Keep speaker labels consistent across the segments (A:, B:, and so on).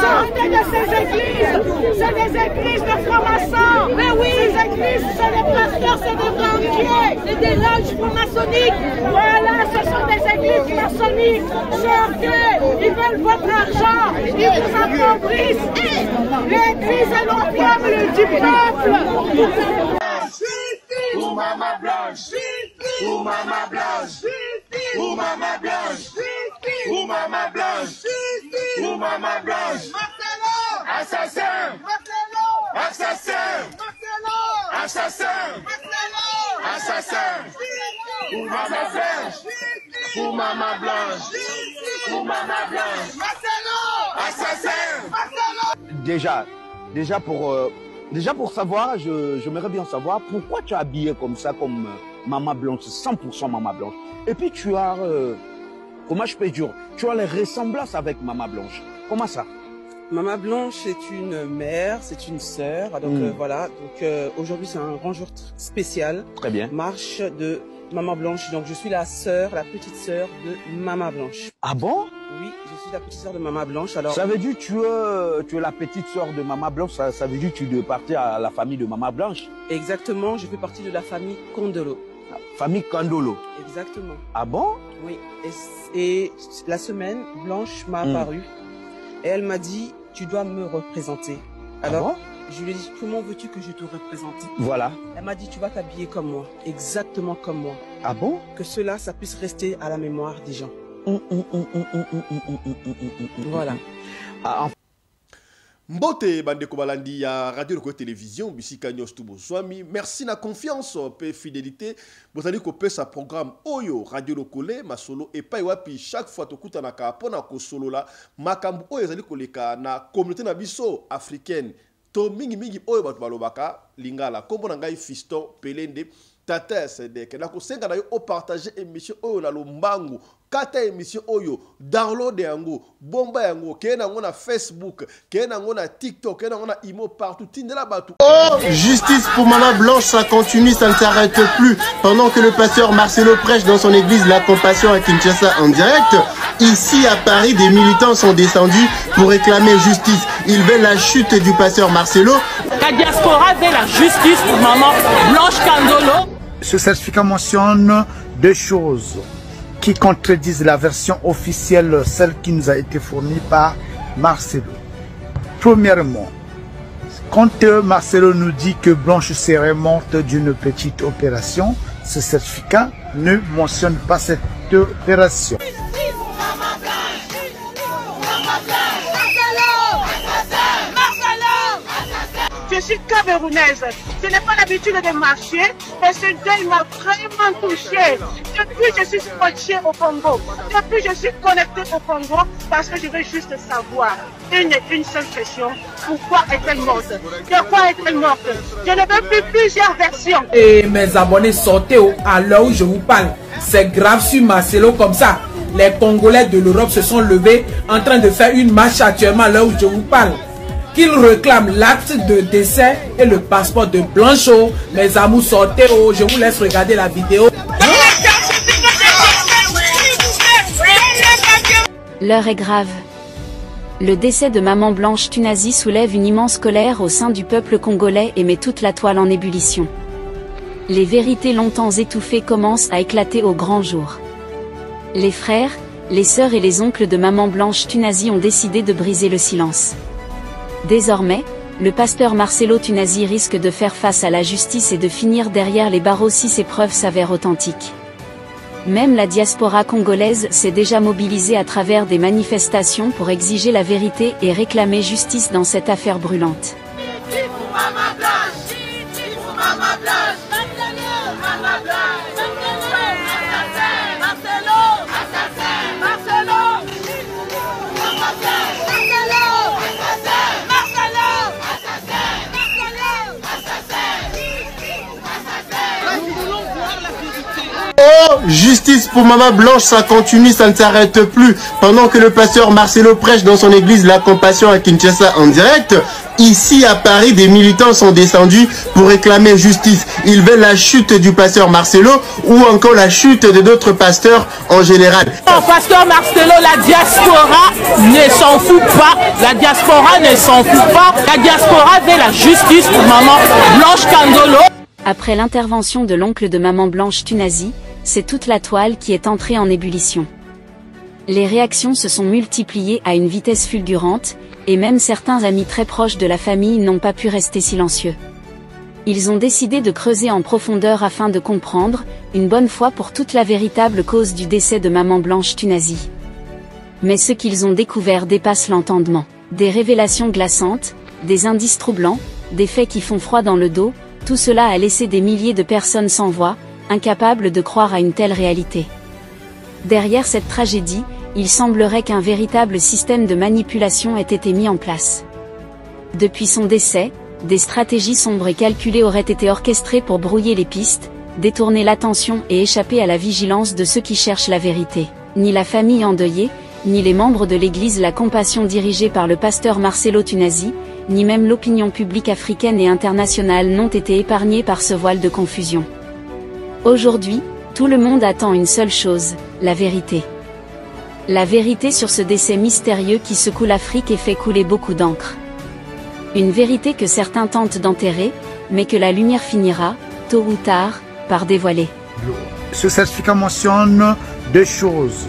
A: Sortez de ces églises. C'est des églises de francs-maçons. Mais oui, ces églises, c'est des pasteurs, c'est des banquiers. C'est des loges francs-maçonniques. Voilà, ce sont des églises maçonniques. Sortez. Ils veulent votre argent. Ils vous appauvrissent. L'église est l'ensemble du peuple.
B: Ou maman blanche, ou maman blanche, ou maman blanche, ou maman blanche, ou maman blanche, assassin, assassin, assassin, assassin, ou maman blanche, ou maman blanche, ou maman blanche, assassin.
C: Déjà pour savoir, j'aimerais bien savoir pourquoi tu es habillé comme ça, comme maman blanche, 100% maman blanche. Et puis tu as, comment je peux dire, tu as les ressemblances avec maman blanche. Comment ça?
D: Maman blanche, c'est une mère, c'est une sœur. Donc voilà, donc aujourd'hui c'est un grand jour spécial.
C: Très bien.
D: Marche de maman blanche. Donc je suis la sœur, la petite sœur de maman blanche.
C: Ah bon?
D: Oui, je suis la petite sœur de maman blanche. Alors
C: ça veut dire que tu es la petite sœur de maman blanche. Ça veut dire que tu dois partir à la famille de maman blanche.
D: Exactement, je fais partie de la famille Kondolo.
C: Famille Kondolo.
D: Exactement.
C: Ah bon?
D: Oui. Et la semaine, Blanche m'a apparu et elle m'a dit, tu dois me représenter. Alors, je lui ai dit, comment veux-tu que je te représente? Voilà. Elle m'a dit, tu vas t'habiller comme moi, exactement comme moi.
C: Ah bon?
D: Que cela, ça puisse rester à la mémoire des gens. Voilà.
E: Mbote bandeko balandi ya radio de télévision bisika nyos tu bozwami merci na confiance pe fidélité bozali ko pesa programme oyo radio lokole masolo epai wapi chaque fois tokutanaka pona ko solola makambo oyo ezali koleka na communauté na biso africaine to mingi oyo bato balobaka lingala kombo na ngai Fiston Pelende tata sedeke na ko senga na yo o partager émission oyo na lombangu kata émission oyo download yango bomba yango ke na ngona Facebook ke na ngona TikTok ke na ngona imo partout tindela batu.
F: Oh, justice pour maman blanche, ça continue, ça ne s'arrête plus. Pendant que le pasteur Marcelo prêche dans son église La Compassion à Kinshasa en direct, ici à Paris, des militants sont descendus pour réclamer justice. Ils veulent la chute du pasteur Marcelo.
A: La diaspora veut la justice pour maman Blanche Kondolo.
G: Ce certificat mentionne deux choses qui contredisent la version officielle, celle qui nous a été fournie par Marcelo. Premièrement, quand Marcelo nous dit que Blanche serait morte d'une petite opération, ce certificat ne mentionne pas cette opération.
A: Je suis camerounaise. Ce n'est pas l'habitude de marcher, mais ce deuil m'a vraiment touchée. Depuis, je suis scotchée au Congo. Depuis, je suis connectée au Congo parce que je veux juste savoir une seule question. Pourquoi est-elle morte? De quoi est-elle morte? Je ne veux plus plusieurs versions.
H: Et mes abonnés, sortez à l'heure où je vous parle. C'est grave sur Marcelo comme ça. Les Congolais de l'Europe se sont levés en train de faire une marche actuellement à l'heure où je vous parle. Qu'ils réclament l'acte de décès et le passeport de Blanchot. Mes amours, sortez, je vous laisse regarder la vidéo.
I: L'heure est grave. Le décès de maman Blanche Tunazi soulève une immense colère au sein du peuple congolais et met toute la toile en ébullition. Les vérités longtemps étouffées commencent à éclater au grand jour. Les frères, les sœurs et les oncles de maman Blanche Tunazi ont décidé de briser le silence. Désormais, le pasteur Marcelo Tunazi risque de faire face à la justice et de finir derrière les barreaux si ces preuves s'avèrent authentiques. Même la diaspora congolaise s'est déjà mobilisée à travers des manifestations pour exiger la vérité et réclamer justice dans cette affaire brûlante.
F: Oh, justice pour maman blanche, ça continue, ça ne s'arrête plus. Pendant que le pasteur Marcelo prêche dans son église La Compassion à Kinshasa en direct, Ici à Paris, des militants sont descendus pour réclamer justice. Ils veulent la chute du pasteur Marcelo ou encore la chute de d'autres pasteurs en général.
J: Pasteur Marcelo, la diaspora ne s'en fout pas. La diaspora ne s'en fout pas. La diaspora veut la justice pour maman Blanche Kandolo.
I: Après l'intervention de l'oncle de maman Blanche Tunazi, c'est toute la toile qui est entrée en ébullition. Les réactions se sont multipliées à une vitesse fulgurante, et même certains amis très proches de la famille n'ont pas pu rester silencieux. Ils ont décidé de creuser en profondeur afin de comprendre, une bonne fois pour toutes, la véritable cause du décès de maman Blanche Tunazi. Mais ce qu'ils ont découvert dépasse l'entendement. Des révélations glaçantes, des indices troublants, des faits qui font froid dans le dos, tout cela a laissé des milliers de personnes sans voix, incapables de croire à une telle réalité. Derrière cette tragédie, il semblerait qu'un véritable système de manipulation ait été mis en place. Depuis son décès, des stratégies sombres et calculées auraient été orchestrées pour brouiller les pistes, détourner l'attention et échapper à la vigilance de ceux qui cherchent la vérité. Ni la famille endeuillée, ni les membres de l'Église La Compassion dirigée par le pasteur Marcelo Tunazi, ni même l'opinion publique africaine et internationale n'ont été épargnés par ce voile de confusion. Aujourd'hui, tout le monde attend une seule chose, la vérité. La vérité sur ce décès mystérieux qui secoue l'Afrique et fait couler beaucoup d'encre. Une vérité que certains tentent d'enterrer, mais que la lumière finira, tôt ou tard, par dévoiler.
G: Ce certificat mentionne deux choses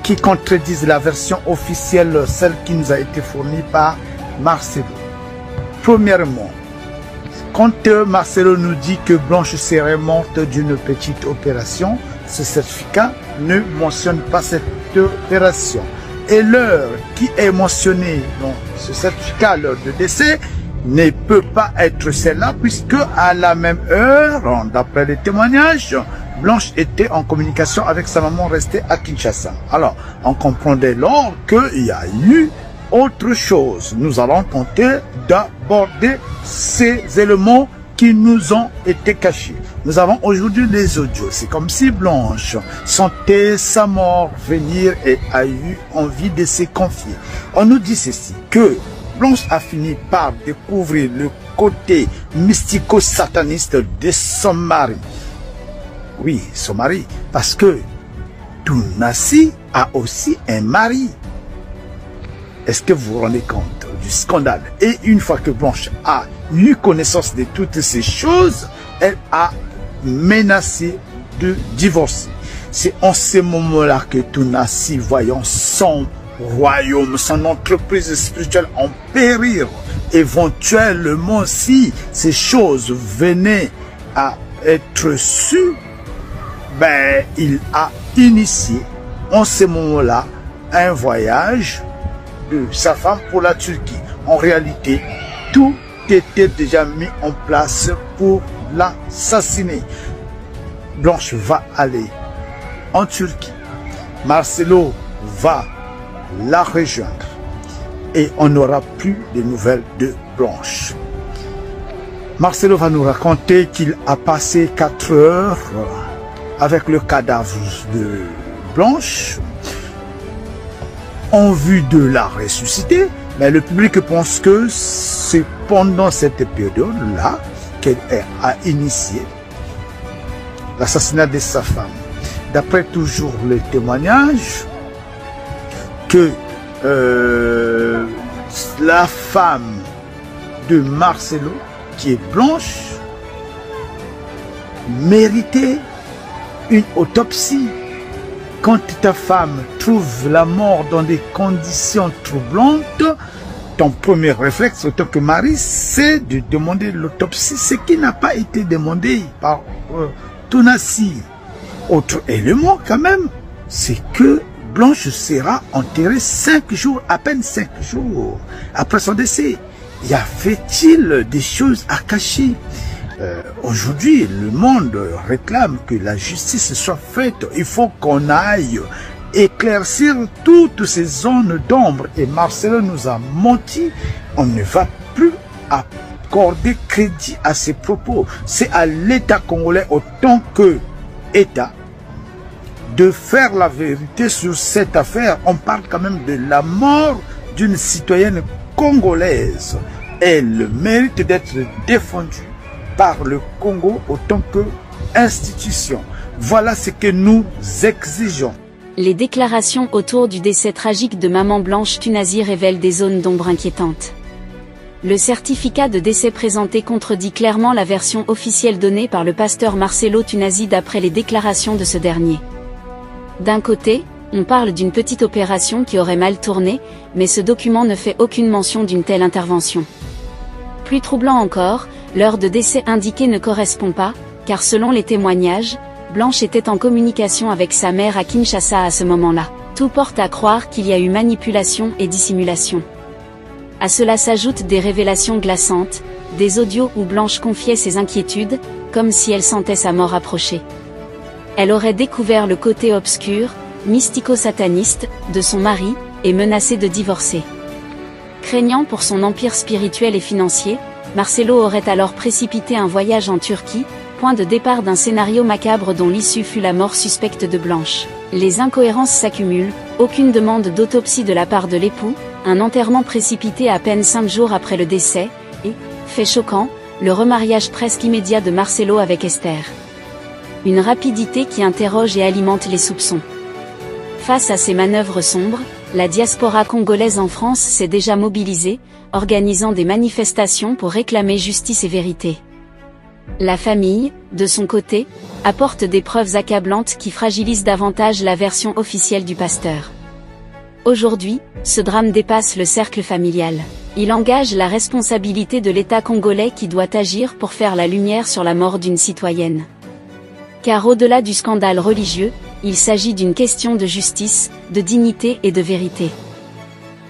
G: qui contredisent la version officielle, celle qui nous a été fournie par Marcelo. Premièrement, quand Marcelo nous dit que Blanche serait morte d'une petite opération, ce certificat ne mentionne pas cette opération. Et l'heure qui est mentionnée dans ce certificat, l'heure de décès, ne peut pas être celle-là, puisque à la même heure, d'après les témoignages, Blanche était en communication avec sa maman restée à Kinshasa. Alors, on comprend dès lors qu'il y a eu autre chose. Nous allons tenter d'aborder ces éléments qui nous ont été cachés. Nous avons aujourd'hui les audios. C'est comme si Blanche sentait sa mort venir et a eu envie de se confier. On nous dit ceci, que Blanche a fini par découvrir le côté mystico-sataniste de son mari. Oui, son mari, parce que Tunazi a aussi un mari. Est-ce que vous vous rendez compte du scandale? Et une fois que Blanche a eu connaissance de toutes ces choses, elle a menacé de divorcer. C'est en ce moment-là que Tunazi, voyant son royaume, son entreprise spirituelle en périr, éventuellement si ces choses venaient à être sues, ben, il a initié en ce moment-là un voyage de sa femme pour la Turquie. En réalité, tout était déjà mis en place pour l'assassiner. Blanche va aller en Turquie. Marcelo va la rejoindre. Et on n'aura plus de nouvelles de Blanche. Marcelo va nous raconter qu'il a passé 4 heures avec le cadavre de Blanche en vue de la ressusciter, mais le public pense que c'est pendant cette période-là qu'elle a initié l'assassinat de sa femme. D'après toujours les témoignages, que la femme de Marcelo, qui est Blanche, méritait une autopsie. Quand ta femme trouve la mort dans des conditions troublantes, ton premier réflexe en tant que mari, c'est de demander l'autopsie, ce qui n'a pas été demandé par Tunazi. Autre élément quand même, c'est que Blanche sera enterrée 5 jours, à peine 5 jours après son décès. Y avait-il des choses à cacher? Aujourd'hui, le monde réclame que la justice soit faite. Il faut qu'on aille éclaircir toutes ces zones d'ombre. Et Marcelo nous a menti. On ne va plus accorder crédit à ses propos. C'est à l'État congolais, autant que État, de faire la vérité sur cette affaire. On parle quand même de la mort d'une citoyenne congolaise. elle mérite d'être défendue par le Congo autant que institution. Voilà ce que nous exigeons.
I: Les déclarations autour du décès tragique de Maman Blanche Tunazi révèlent des zones d'ombre inquiétantes. Le certificat de décès présenté contredit clairement la version officielle donnée par le pasteur Marcelo Tunazi d'après les déclarations de ce dernier. D'un côté, on parle d'une petite opération qui aurait mal tourné, mais ce document ne fait aucune mention d'une telle intervention. Plus troublant encore, l'heure de décès indiquée ne correspond pas, car selon les témoignages, Blanche était en communication avec sa mère à Kinshasa à ce moment-là. Tout porte à croire qu'il y a eu manipulation et dissimulation. À cela s'ajoutent des révélations glaçantes, des audios où Blanche confiait ses inquiétudes, comme si elle sentait sa mort approcher. Elle aurait découvert le côté obscur, mystico-sataniste, de son mari, et menacé de divorcer. Craignant pour son empire spirituel et financier, Marcelo aurait alors précipité un voyage en Turquie, point de départ d'un scénario macabre dont l'issue fut la mort suspecte de Blanche. Les incohérences s'accumulent, aucune demande d'autopsie de la part de l'époux, un enterrement précipité à peine 5 jours après le décès, et, fait choquant, le remariage presque immédiat de Marcelo avec Esther. Une rapidité qui interroge et alimente les soupçons. Face à ces manœuvres sombres, la diaspora congolaise en France s'est déjà mobilisée, organisant des manifestations pour réclamer justice et vérité. La famille, de son côté, apporte des preuves accablantes qui fragilisent davantage la version officielle du pasteur. Aujourd'hui, ce drame dépasse le cercle familial. Il engage la responsabilité de l'État congolais qui doit agir pour faire la lumière sur la mort d'une citoyenne. Car au-delà du scandale religieux, il s'agit d'une question de justice, de dignité et de vérité.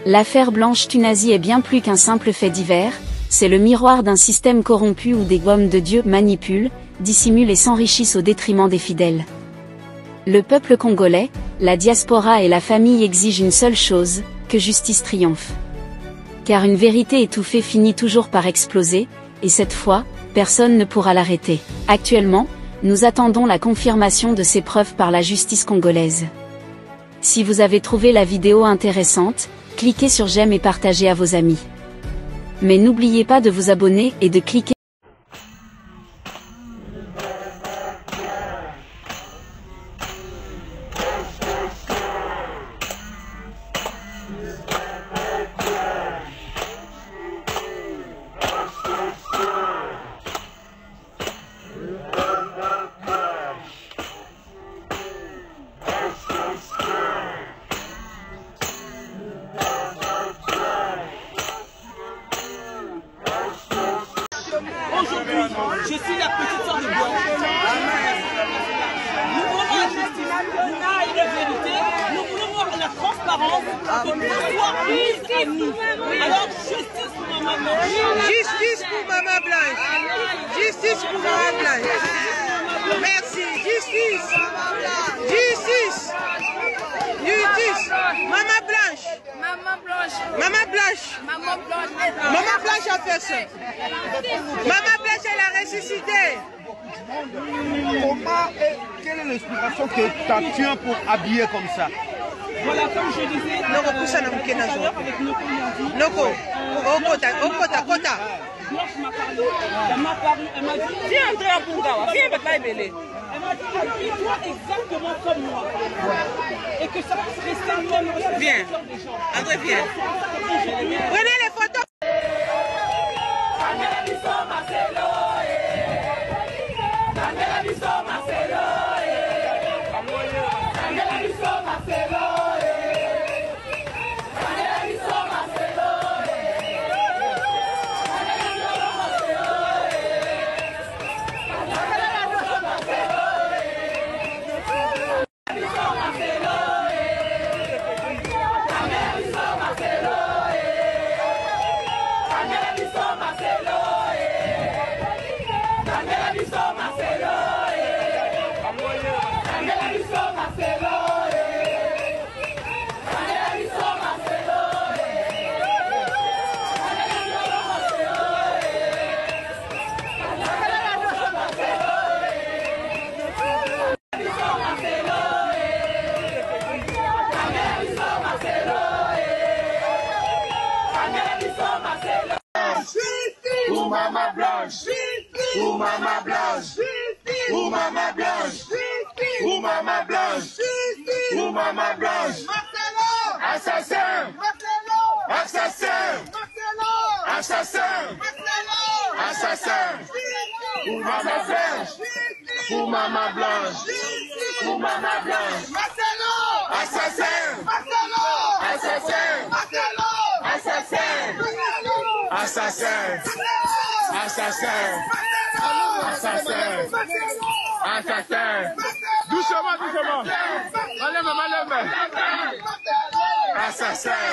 I: L'affaire Blanche Tunazi est bien plus qu'un simple fait divers, c'est le miroir d'un système corrompu où des hommes de Dieu manipulent, dissimulent et s'enrichissent au détriment des fidèles. Le peuple congolais, la diaspora et la famille exigent une seule chose, que justice triomphe. Car une vérité étouffée finit toujours par exploser, et cette fois, personne ne pourra l'arrêter. Actuellement, nous attendons la confirmation de ces preuves par la justice congolaise. Si vous avez trouvé la vidéo intéressante, cliquez sur j'aime et partagez à vos amis. Mais n'oubliez pas de vous abonner et de cliquer.
J: Je suis la petite sœur de Blanche. Nous voulons la justice, nous voulons la vérité, nous voulons voir la transparence, que tout soit mise à nous. Alors justice pour Maman Blanche.
K: Justice pour Maman Blanche. Justice pour Maman Blanche. Merci. Justice. Justice. Justice. Maman Blanche.
A: Maman Blanche.
K: Maman Blanche.
A: Maman Blanche.
K: Maman Blanche a fait ça. Maman Blanche, elle a ressuscité.
C: Comment et quelle est l'inspiration que tu as tué pour habiller comme ça?
J: Voilà, comme je disais,
K: Noko poussa na mukena zo. Noko, okota.
J: Blanche m'a parlé, elle m'a paru, elle m'a dit,
K: viens entrer à Pungawa, viens avec la Ebele.
J: Elle m'a dit, habille-toi exactement comme moi. Et que ça puisse rester même resté
K: Viens,
J: dans le cœur des gens.
K: André, viens. Prenez les photos.
B: Maman Blanche, ou Maman Blanche, ou Maman Blanche, ou Maman Blanche, ou Maman Blanche, assassin, assassin, assassin, assassin, ou Maman Blanche, ou Maman Blanche, ou Maman Blanche, assassin, assassin, assassin, assassin, assassin, assassin, assassin. Doucement, doucement. Allez, assassin.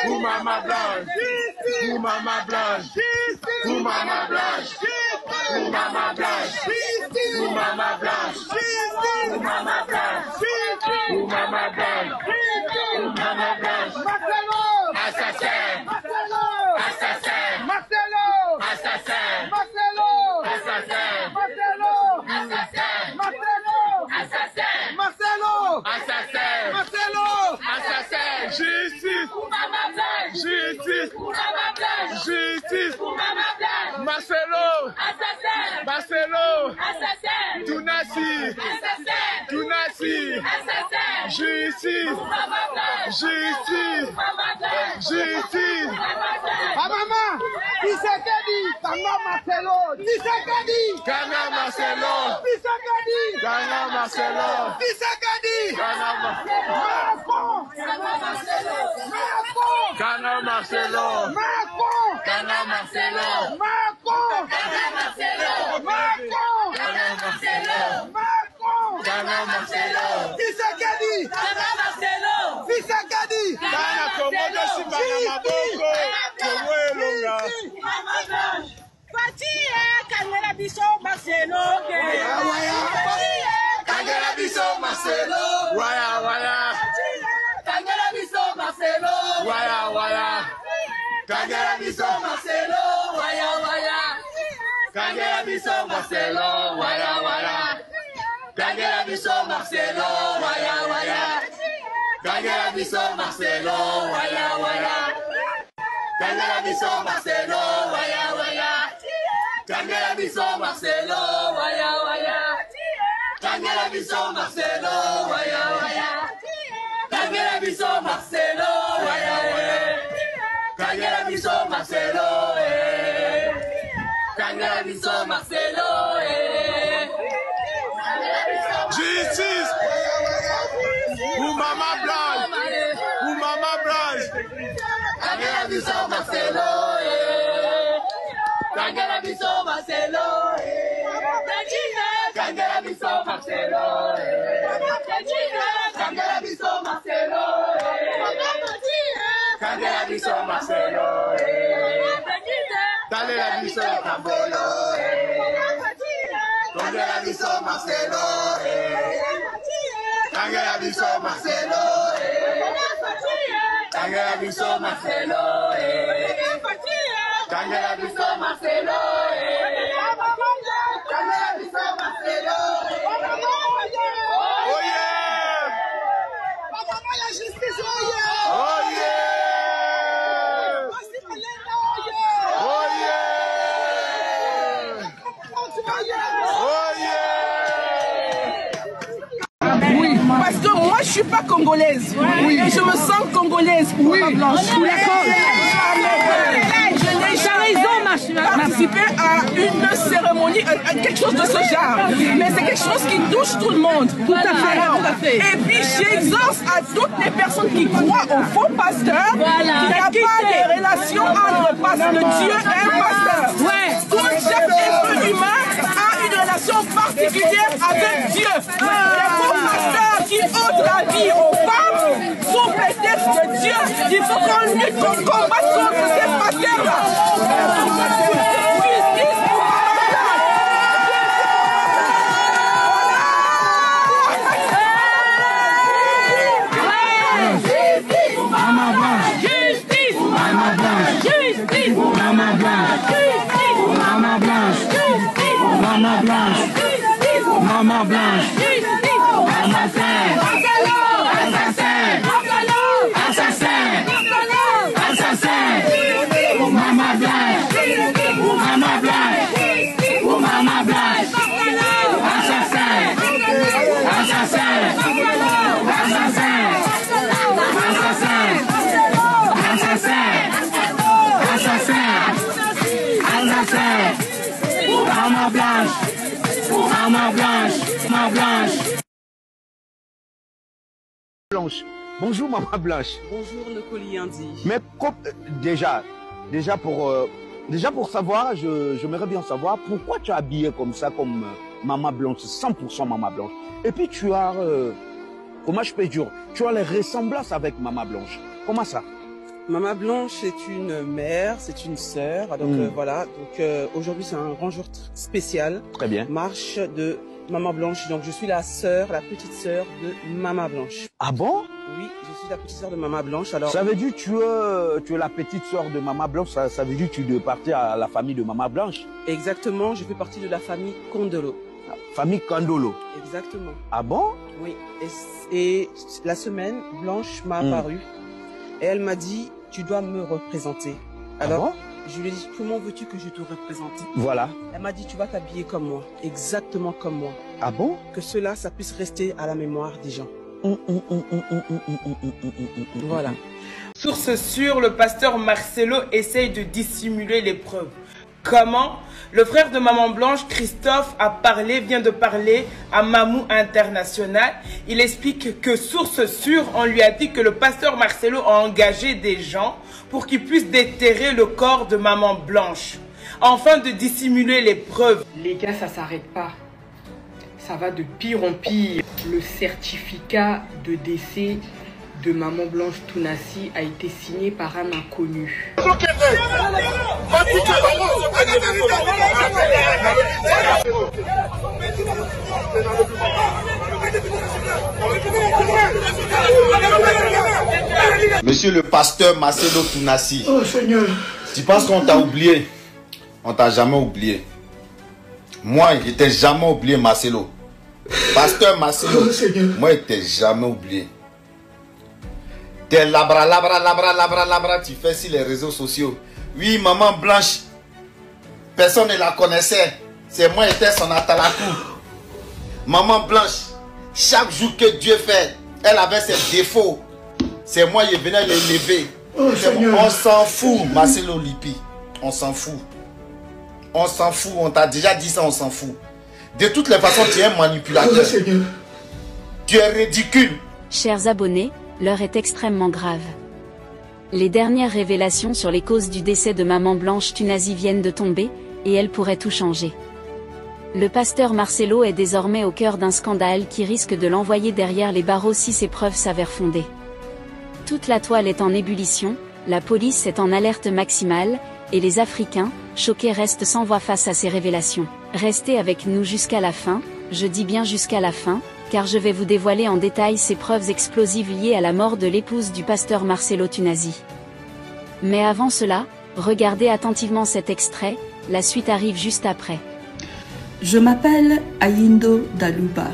B: Ou Maman Blanche. Ou Maman Blanche. Ou Maman Blanche. Ou Maman Blanche. Ou Maman Blanche. Ou Maman Blanche. Ou Maman Blanche. Ou Maman Blanche. Assassin. Assassin. Marcelo. Assassin. Marcelo. Assassin. Marcelo. Assassin. Marcelo. Assassin. Marcelo. Assassin. Marcelo. Assassin. Justice. Justice. Justice. Marcelo. Assassin. Marcelo. Assassin. Tunasi. Assassin. Tunasi. Assassin. Justice. Justice. Justice. Ah maman, Tshisekedi, Kanga Marcelo, Tshisekedi, Kanga Marcelo, Tshisekedi, Kanga Marcelo, Tshisekedi, Kanga Marcelo, Kanga Marcelo, Kanga Marcelo, Kanga Marcelo, Kanga Marcelo, Tshisekedi, Kanga Marcelo, Tshisekedi, Kanga Komodo Simana Maboko.
A: Fatia, Kangela Biso Marcelo,
B: Kangela Biso Marcelo, waya waya. Kangela Biso Marcelo, waya waya. Kangela Biso Marcelo, waya waya. Kangela Biso Marcelo, waya waya. Kangela Biso Marcelo, waya waya. Kangela Biso Marcelo, waya waya. Kangela Biso Marcelo, waya waya. Kangela Biso Marcelo, waya waya. Kangela Biso Marcelo, waya waya. Kangela Biso Marcelo, waya waya. Kangela Biso Marcelo, Kangela Biso Marcelo, Justice. Ou Maman Blanche. Ou Maman Blanche. Kangela Biso Marcelo, Kangela Biso Marcelo, Kangela Biso Marcelo, Kangela Biso Marcelo, Kangela Biso Marcelo, dale la Biso Cambolo, Kangela Biso Marcelo, Kangela Biso Marcelo, Kangela Biso Marcelo, Kangela Biso Marcelo, Kangela Biso Marcelo, oh yeah,
A: Maman la justice, oh yeah,
B: oh yeah, oh yeah,
H: Oui, parce que moi je suis pas congolaise. Oui. Et je me sens congolaise. Oui. Blanche. Je n'ai jamais participé à une cérémonie, à quelque chose de ce genre. Mais c'est quelque chose qui touche tout le monde. Tout à fait. Tout à fait. Et puis j'exhorte à toutes les personnes qui croient aux faux pasteurs qu'il n'y a pas de relation entre Dieu et un pasteur. Ouais. Tout chaque être humain a une relation particulière avec Dieu. Les faux pasteurs qui ôtent la vie aux femmes sous prétexte de Dieu, il faut qu'on lutte, qu'on combatte contre ces pasteurs-là.
B: Maman Blanche, assassin, assassin, assassin, Maman Blanche, Maman Blanche. Maman Saint, Maman Blanche, Maman Blanche, Maman Blanche.
C: Blanche. Bonjour Maman Blanche.
D: Bonjour le Colliandi.
C: Mais déjà pour savoir, j'aimerais bien savoir pourquoi tu as habillé comme ça, comme Maman Blanche, 100% Maman Blanche. Et puis tu as, comment je peux dire, tu as les ressemblances avec Maman Blanche. Comment ça?
D: Maman Blanche c'est une mère, c'est une sœur. Donc voilà, donc aujourd'hui c'est un grand jour spécial.
C: Très bien.
D: Marche de Maman Blanche. Donc je suis la sœur, la petite sœur de Maman Blanche.
C: Ah bon?
D: Oui, je suis la petite sœur de Maman Blanche. Alors
C: ça veut dire que tu es la petite sœur de Maman Blanche, ça veut dire que tu dois partir à la famille de Maman Blanche?
D: Exactement, je fais partie de la famille Kondolo.
C: Famille Kondolo.
D: Exactement.
C: Ah bon?
D: Oui. Et la semaine, Blanche m'a apparu et elle m'a dit, tu dois me représenter. Alors, je lui ai dit, comment veux-tu que je te représente?
C: Voilà.
D: Elle m'a dit, tu vas t'habiller comme moi, exactement comme moi.
C: Ah bon?
D: Que cela, ça puisse rester à la mémoire des gens. Voilà.
H: Source sûre, le pasteur Marcelo essaye de dissimuler les preuves. Comment? Le frère de Maman Blanche, Christophe, vient de parler à Mamou International. Il explique que source sûre, on lui a dit que le pasteur Marcelo a engagé des gens pour qu'ils puissent déterrer le corps de Maman Blanche, afin de dissimuler les preuves.
L: Les gars, ça s'arrête pas. Ça va de pire en pire. Le certificat de décès de Maman Blanche Tounassi a été signé par un inconnu.
M: Monsieur le pasteur Marcelo Tounassi.
G: Oh Seigneur.
M: Tu penses qu'on t'a oublié? On t'a jamais oublié. Moi, je t'ai jamais oublié, Marcelo. Pasteur Marcelo, moi, je t'ai jamais oublié. T'es labra, tu fais sur les réseaux sociaux. Oui, Maman Blanche, personne ne la connaissait. C'est moi qui étais son atalakou. Maman Blanche, chaque jour que Dieu fait, elle avait ses défauts. C'est moi qui venais l'élever. On s'en fout, Marcelo Lippi. On s'en fout. On s'en fout. On t'a déjà dit ça, on s'en fout. De toutes les façons, tu es un manipulateur. Tu es ridicule.
I: Chers abonnés, l'heure est extrêmement grave. Les dernières révélations sur les causes du décès de Maman Blanche Tounassi viennent de tomber, et elles pourraient tout changer. Le pasteur Marcelo est désormais au cœur d'un scandale qui risque de l'envoyer derrière les barreaux si ses preuves s'avèrent fondées. Toute la toile est en ébullition, la police est en alerte maximale, et les Africains, choqués, restent sans voix face à ces révélations. Restez avec nous jusqu'à la fin, je dis bien jusqu'à la fin, car je vais vous dévoiler en détail ces preuves explosives liées à la mort de l'épouse du pasteur Marcelo Tounassi. Mais avant cela, regardez attentivement cet extrait, la suite arrive juste après.
N: Je m'appelle Ayindo Daluba.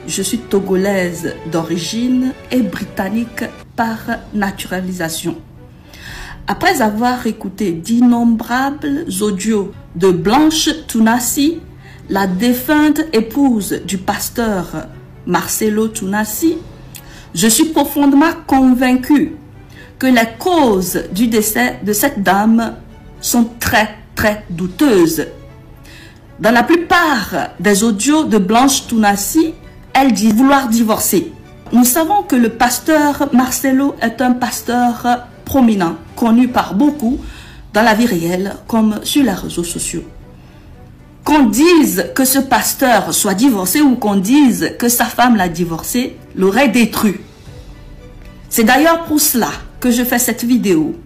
N: Je suis togolaise d'origine et britannique par naturalisation. Après avoir écouté d'innombrables audios de Blanche Tounassi, la défunte épouse du pasteur Marcelo Tounassi, je suis profondément convaincue que les causes du décès de cette dame sont très douteuses. Dans la plupart des audios de Blanche Tounassi, elle dit vouloir divorcer. Nous savons que le pasteur Marcelo est un pasteur prominent, connu par beaucoup dans la vie réelle comme sur les réseaux sociaux. Qu'on dise que ce pasteur soit divorcé ou qu'on dise que sa femme l'a divorcé, l'aurait détruit. C'est d'ailleurs pour cela que je fais cette vidéo.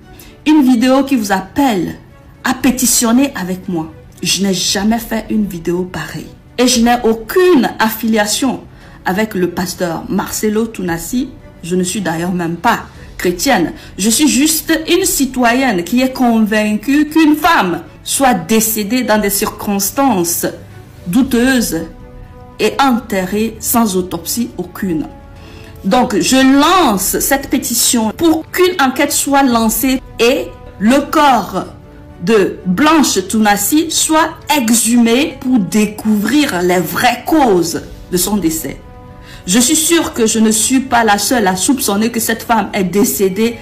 N: Une vidéo qui vous appelle à pétitionner avec moi. Je n'ai jamais fait une vidéo pareille. Et je n'ai aucune affiliation avec le pasteur Marcelo Tounassi. Je ne suis d'ailleurs même pas chrétienne. Je suis juste une citoyenne qui est convaincue qu'une femme soit décédée dans des circonstances douteuses et enterrée sans autopsie aucune. Donc, je lance cette pétition pour qu'une enquête soit lancée et le corps de Blanche Tounassi soit exhumé pour découvrir les vraies causes de son décès. Je suis sûre que je ne suis pas la seule à soupçonner que cette femme est décédée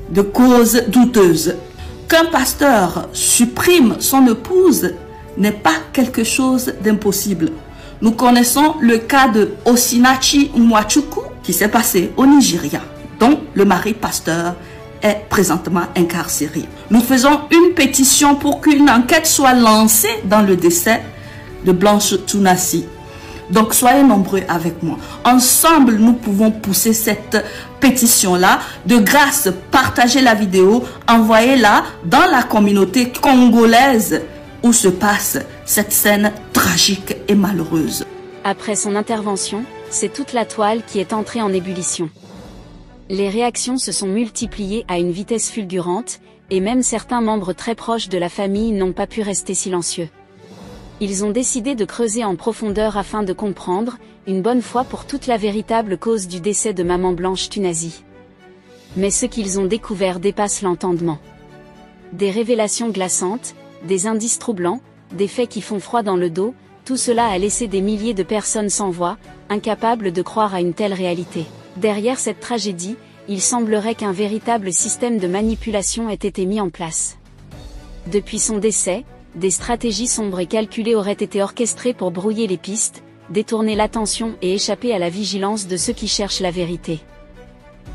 N: de causes douteuses. Qu'un pasteur supprime son épouse n'est pas quelque chose d'impossible. Nous connaissons le cas de Osinachi Nwachukwu qui s'est passé au Nigeria, dont le mari pasteur est présentement incarcéré. Nous faisons une pétition pour qu'une enquête soit lancée dans le décès de Blanche Tunasi. Donc soyez nombreux avec moi. Ensemble, nous pouvons pousser cette pétition-là. De grâce, partagez la vidéo, envoyez-la dans la communauté congolaise où se passe cette scène tragique et malheureuse.
I: Après son intervention, c'est toute la toile qui est entrée en ébullition. Les réactions se sont multipliées à une vitesse fulgurante, et même certains membres très proches de la famille n'ont pas pu rester silencieux. Ils ont décidé de creuser en profondeur afin de comprendre, une bonne fois pour toute, la véritable cause du décès de maman Blanche Tunasi. Mais ce qu'ils ont découvert dépasse l'entendement. Des révélations glaçantes, des indices troublants, des faits qui font froid dans le dos, tout cela a laissé des milliers de personnes sans voix, incapables de croire à une telle réalité. Derrière cette tragédie, il semblerait qu'un véritable système de manipulation ait été mis en place. Depuis son décès, des stratégies sombres et calculées auraient été orchestrées pour brouiller les pistes, détourner l'attention et échapper à la vigilance de ceux qui cherchent la vérité.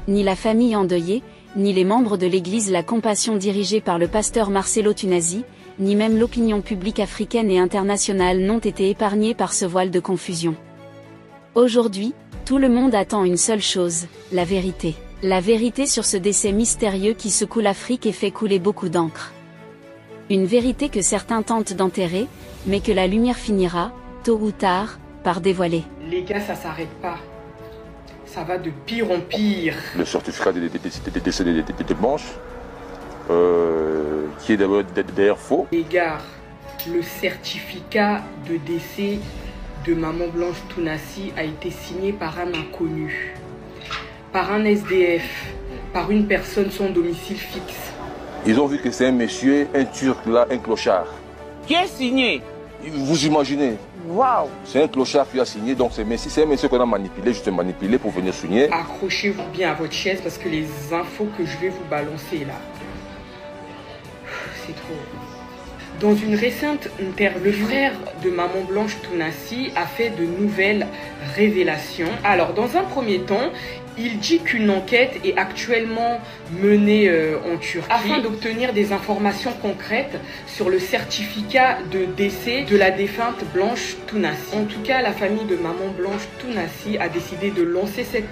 I: Ni la famille endeuillée, ni les membres de l'Église La Compassion dirigée par le pasteur Marcelo Tunasi, ni même l'opinion publique africaine et internationale n'ont été épargnés par ce voile de confusion. Aujourd'hui, tout le monde attend une seule chose, la vérité. La vérité sur ce décès mystérieux qui secoue l'Afrique et fait couler beaucoup d'encre. Une vérité que certains tentent d'enterrer, mais que la lumière finira, tôt ou tard, par dévoiler.
L: Les gars, ça s'arrête pas. Ça va de pire en pire.
O: Le certificat de décès de Blanche, qui est d'ailleurs faux.
L: Les gars, le certificat de décès de maman Blanche Tunasi a été signé par un inconnu, par un SDF, par une personne sans domicile fixe.
O: Ils ont vu que c'est un monsieur, un Turc là, un clochard.
J: Qui a signé?
O: Vous imaginez?
J: Waouh!
O: C'est un clochard qui a signé, donc c'est un monsieur qu'on a manipulé, juste manipulé pour venir signer.
L: Accrochez-vous bien à votre chaise parce que les infos que je vais vous balancer là, c'est trop. Dans une récente interview, le frère de maman Blanche Tunasi a fait de nouvelles révélations. Alors, dans un premier temps, il dit qu'une enquête est actuellement menée en Turquie afin d'obtenir des informations concrètes sur le certificat de décès de la défunte Blanche Tunasi. En tout cas, la famille de maman Blanche Tunasi a décidé de lancer cette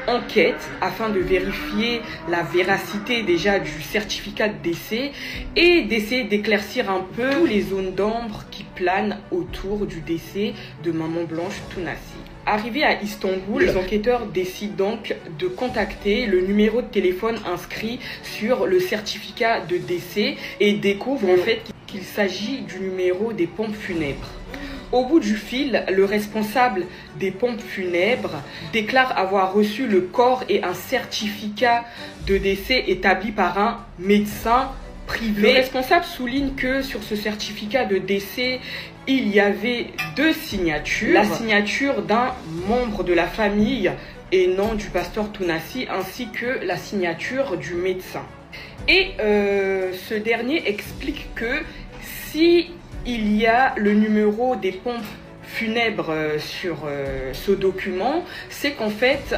L: enquête afin de vérifier la véracité déjà du certificat de décès et d'essayer d'éclaircir un peu toutes les zones d'ombre qui planent autour du décès de maman Blanche Tunasi. Arrivé à Istanbul, les enquêteurs décident donc de contacter le numéro de téléphone inscrit sur le certificat de décès et découvrent en fait qu'il s'agit du numéro des pompes funèbres. Au bout du fil, le responsable des pompes funèbres déclare avoir reçu le corps et un certificat de décès établi par un médecin privé. Le responsable souligne que sur ce certificat de décès, il y avait deux signatures. La signature d'un membre de la famille et non du pasteur Tunasi, ainsi que la signature du médecin. Et ce dernier explique que si il y a le numéro des pompes funèbres sur ce document, c'est qu'en fait,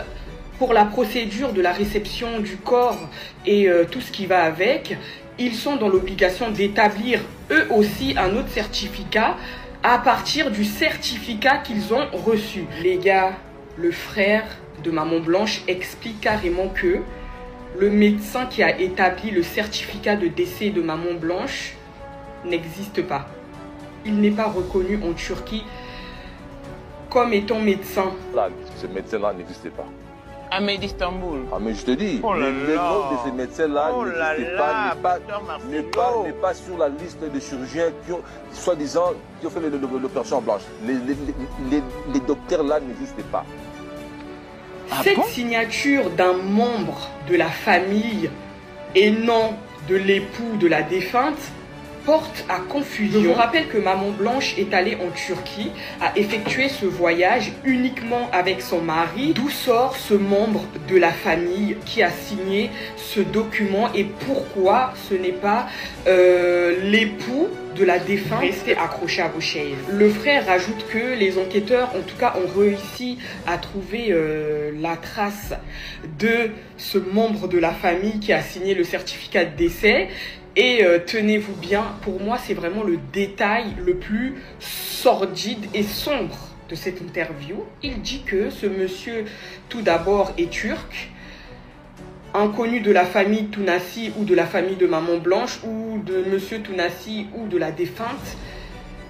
L: pour la procédure de la réception du corps et tout ce qui va avec, ils sont dans l'obligation d'établir eux aussi un autre certificat à partir du certificat qu'ils ont reçu. Les gars, le frère de maman Blanche explique carrément que le médecin qui a établi le certificat de décès de maman Blanche n'existe pas. Il n'est pas reconnu en Turquie comme étant médecin.
O: Là, ce médecin-là n'existait pas.
J: Ahmed d'Istanbul.
O: Ah mais je te dis, le nom de ces médecins-là n'est pas sur la liste des chirurgiens qui ont, soi-disant, qui ont fait l'opération blanche. Les docteurs là n'existaient pas.
L: Cette signature d'un membre de la famille et non de l'époux de la défunte porte à confusion. Je vous rappelle que Maman Blanche est allée en Turquie, a effectué ce voyage uniquement avec son mari. D'où sort ce membre de la famille qui a signé ce document et pourquoi ce n'est pas l'époux de la défunte? Restez accrochés à vos chaises. Le frère rajoute que les enquêteurs, en tout cas, ont réussi à trouver la trace de ce membre de la famille qui a signé le certificat de décès. Et tenez-vous bien, pour moi, c'est vraiment le détail le plus sordide et sombre de cette interview. Il dit que ce monsieur, tout d'abord, est turc, inconnu de la famille Tounassi ou de la famille de Maman Blanche ou de monsieur Tounassi ou de la défunte.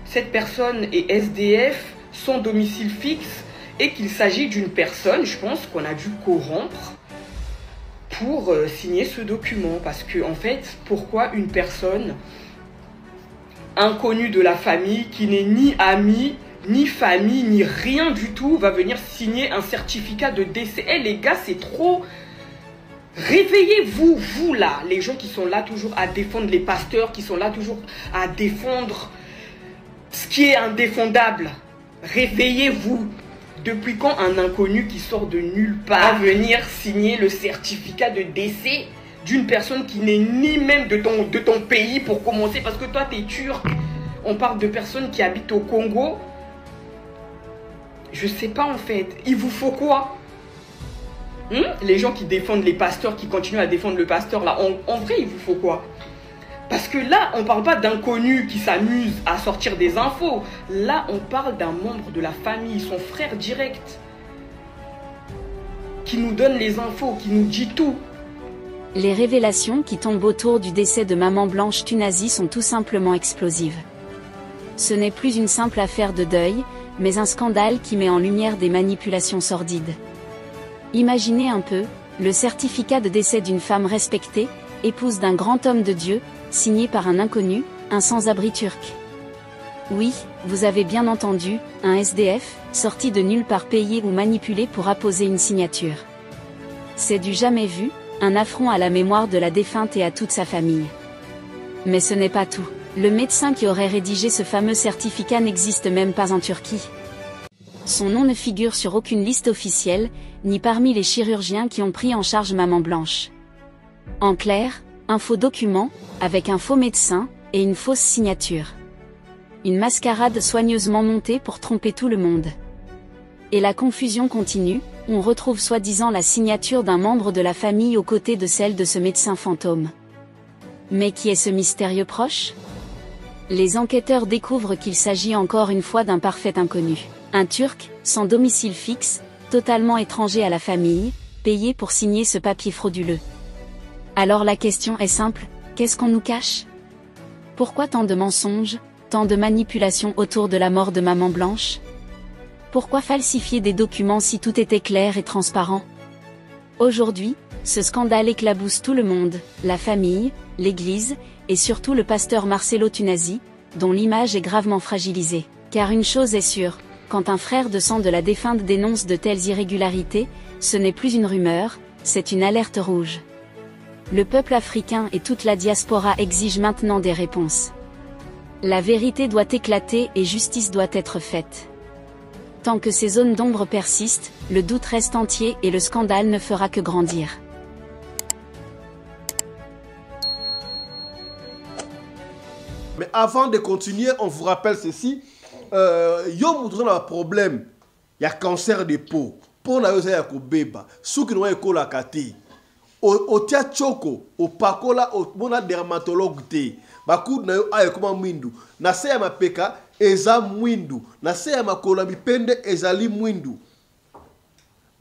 L: Cette personne est SDF, sans domicile fixe, et qu'il s'agit d'une personne, je pense, qu'on a dû corrompre pour signer ce document. Parce que, en fait, pourquoi une personne inconnue de la famille, qui n'est ni amie, ni famille, ni rien du tout, va venir signer un certificat de décès? Eh les gars, c'est trop... Réveillez-vous, vous là, les gens qui sont là toujours à défendre les pasteurs, qui sont là toujours à défendre ce qui est indéfendable. Réveillez-vous. Depuis quand un inconnu qui sort de nulle part va venir signer le certificat de décès d'une personne qui n'est ni même de ton pays pour commencer? Parce que toi, tu es turc. On parle de personnes qui habitent au Congo. Je sais pas en fait. Il vous faut quoi? Les gens qui défendent les pasteurs, qui continuent à défendre le pasteur, là, en vrai, il vous faut quoi? Parce que là, on ne parle pas d'inconnus qui s'amusent à sortir des infos. Là, on parle d'un membre de la famille, son frère direct, qui nous donne les infos, qui nous dit tout.
I: Les révélations qui tombent autour du décès de Maman Blanche Tounassi sont tout simplement explosives. Ce n'est plus une simple affaire de deuil, mais un scandale qui met en lumière des manipulations sordides. Imaginez un peu, le certificat de décès d'une femme respectée, épouse d'un grand homme de Dieu, signé par un inconnu, un sans-abri turc. Oui, vous avez bien entendu, un SDF, sorti de nulle part payé ou manipulé pour apposer une signature. C'est du jamais vu, un affront à la mémoire de la défunte et à toute sa famille. Mais ce n'est pas tout. Le médecin qui aurait rédigé ce fameux certificat n'existe même pas en Turquie. Son nom ne figure sur aucune liste officielle, ni parmi les chirurgiens qui ont pris en charge Maman Blanche. En clair, un faux document, avec un faux médecin, et une fausse signature. Une mascarade soigneusement montée pour tromper tout le monde. Et la confusion continue, on retrouve soi-disant la signature d'un membre de la famille aux côtés de celle de ce médecin fantôme. Mais qui est ce mystérieux proche? Les enquêteurs découvrent qu'il s'agit encore une fois d'un parfait inconnu. Un Turc, sans domicile fixe, totalement étranger à la famille, payé pour signer ce papier frauduleux. Alors la question est simple, qu'est-ce qu'on nous cache? Pourquoi tant de mensonges, tant de manipulations autour de la mort de Maman Blanche? Pourquoi falsifier des documents si tout était clair et transparent? Aujourd'hui, ce scandale éclabousse tout le monde, la famille, l'église, et surtout le pasteur Marcelo Tounassi, dont l'image est gravement fragilisée. Car une chose est sûre, quand un frère de sang de la défunte dénonce de telles irrégularités, ce n'est plus une rumeur, c'est une alerte rouge. Le peuple africain et toute la diaspora exigent maintenant des réponses. La vérité doit éclater et justice doit être faite. Tant que ces zones d'ombre persistent, le doute reste entier et le scandale ne fera que grandir.
E: Mais avant de continuer, on vous rappelle ceci. Yo moutron a un problème. Il y a cancer de peau. Pour na yo ya ko beba. Ceux qui n'ont pas la kati. Au tia choko, au pakola, au mona dermatologue te. Bakou na yo aye koma mwindu. Na se ya mapeka eza mwindu. Na se ya makola bipende ezali mwindu.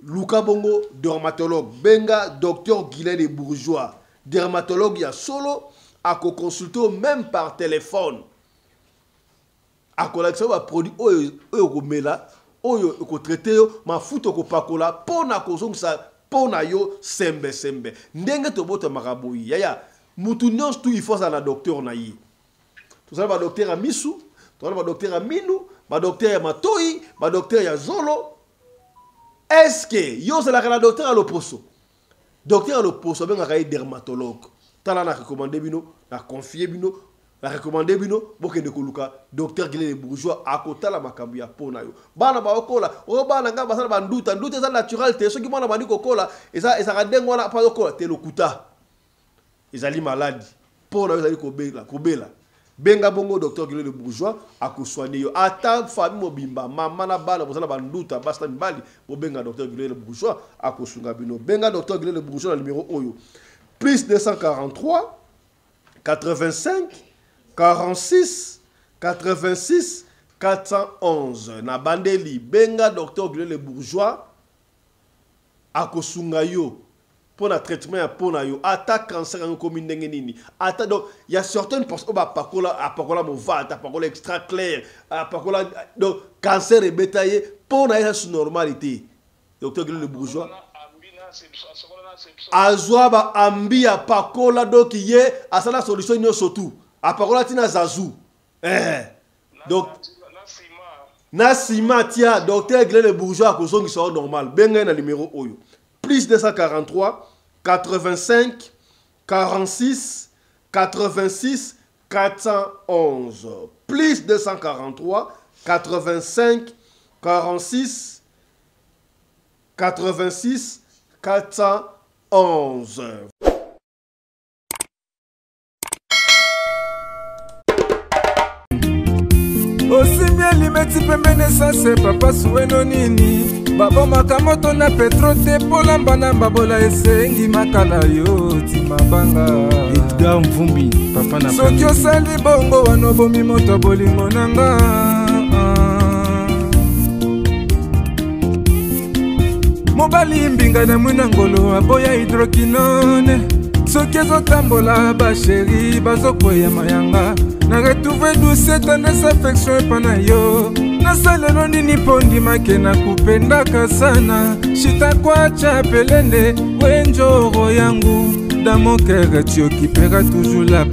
E: Luka bongo dermatologue. Benga docteur Guilain de Bourgeois. Dermatologue ya solo. À consulter même par téléphone. À collection va produit oyo mela oyo ko traiter yo ma futo ko pakola pona ko ça pona yo sembe sembe ndenge to bota maraboui yaya mutu nyons tout il faut ça na docteur na yi tout ça ba docteur a misu tout ça ba docteur a minu ba docteur ya matoi ba docteur ya zolo est-ce que yo c'est la docteur à l'opposo benga ka dermatologue tala na recommander bino na confier bino la recommandé bino bokende koluka docteur Guilherme Bourgeois akota la makambu ya pona yo bana ba okola o bana nga basala banduta nduta za natural te soki mwana bandi kokola eza radengo wana pa okola te lokuta ezali maladi pona yo ezali kobela benga bongo docteur Guilherme Bourgeois akosoigner yo ata famille mobimba mama na bana bozala banduta basta mbali bo benga docteur Guilherme Bourgeois akosunga bino benga docteur Guilherme Bourgeois na numéro oyo plus 243 85 46 86 411 na bandeli benga docteur Guilherme Bourgeois akosunga yo pour le traitement ya pona yo ata cancer en commune ndenge nini ata donc il y a certaines personnes ba pakola movata pakola extra clair pakola donc cancer et bétaillé pona ya sous normalité docteur Guilherme Bourgeois azwa ba ambia pakola donc yé asala solution nyonso tout apakola tina zazu donc na sima tia docteur Guilherme Bourgeois kozongi so normal benga na numéro oyo plus 243 85 46 86 411 plus 243 85 46 86 411.
P: Osimia limeti pembene sase papa sueno nini babo makamoto na petro te polamba na babola esengi makala yo timabanga Edgar Mvumbi papa na soki osali bongo wanobomi moto bolingo nanga mobali mbinga na mwina ngolo aboya hydroquinone soki ezotambola basheri bazokwea mayanga na retrouve douce tendresse affection epana yo nasalelo nini mpo ndimake na kupendaka sana shitakwacha pelende wenjoro yangu dans mon cœur tu occuperas toujours la